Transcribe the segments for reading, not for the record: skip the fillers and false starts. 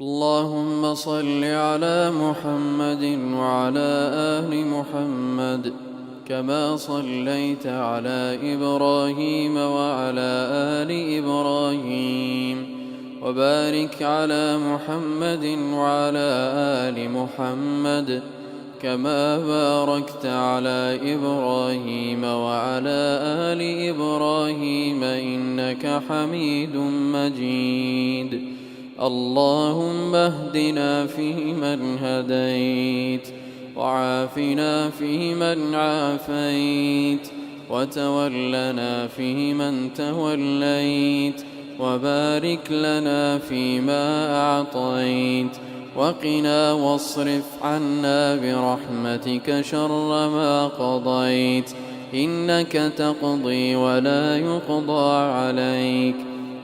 اللهم صل على محمد وعلى آل محمد كما صليت على إبراهيم وعلى آل إبراهيم، وبارك على محمد وعلى آل محمد كما باركت على إبراهيم وعلى آل إبراهيم إنك حميد مجيد. اللهم اهدنا فيمن هديت، وعافنا فيمن عافيت، وتولنا فيمن توليت، وبارك لنا فيما أعطيت، وقنا واصرف عنا برحمتك شر ما قضيت، إنك تقضي ولا يقضى عليك،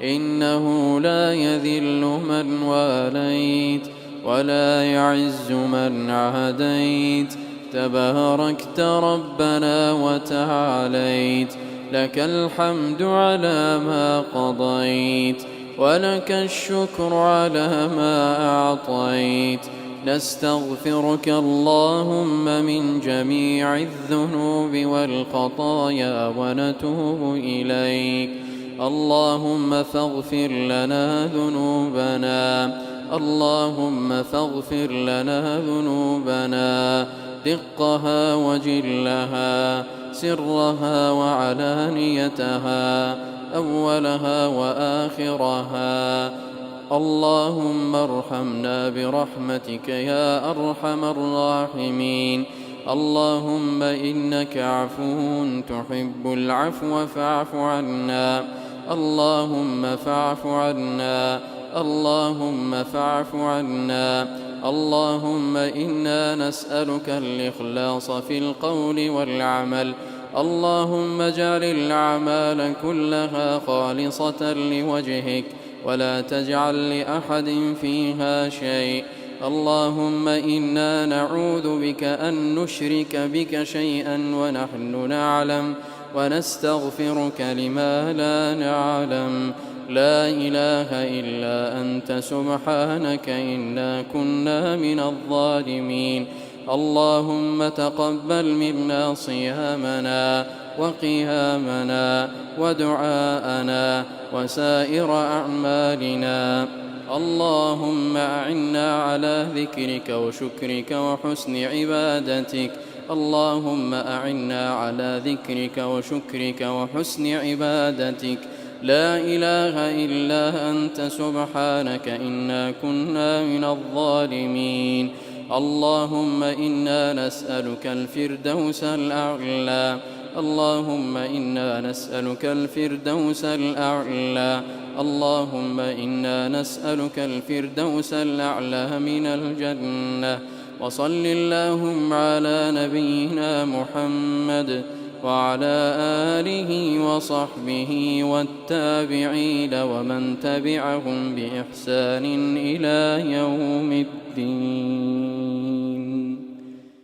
إنه لا يذل من واليت ولا يعز من عاديت، تباركت ربنا وتعاليت، لك الحمد على ما قضيت، ولك الشكر على ما أعطيت. نستغفرك اللهم من جميع الذنوب والخطايا ونتوب إليك. اللهم فاغفر لنا ذنوبنا، اللهم فاغفر لنا ذنوبنا، دقها وجلها، سرها وعلانيتها، أولها وآخرها. اللهم ارحمنا برحمتك يا أرحم الراحمين. اللهم إنك عفو تحب العفو فاعف عنا، اللهم فاعف عنا، اللهم فاعف عنا. اللهم إنا نسألك الإخلاص في القول والعمل، اللهم اجعل الأعمال كلها خالصة لوجهك، ولا تجعل لأحد فيها شيء. اللهم إنا نعوذ بك أن نشرك بك شيئا ونحن نعلم، ونستغفرك لما لا نعلم. لا إله إلا أنت سبحانك إنا كنا من الظالمين. اللهم تقبل منا صيامنا وقيامنا ودعاءنا وسائر أعمالنا. اللهم أعنا على ذكرك وشكرك وحسن عبادتك. اللهم أعنا على ذكرك وشكرك وحسن عبادتك. لا إله إلا أنت سبحانك إنا كنا من الظالمين. اللهم إنا نسألك الفردوس الأعلى، اللهم إنا نسألك الفردوس الأعلى، اللهم إنا نسألك الفردوس الأعلى من الجنة. وصل اللهم على نبينا محمد وعلى آله وصحبه والتابعين ومن تبعهم بإحسان إلى يوم الدين.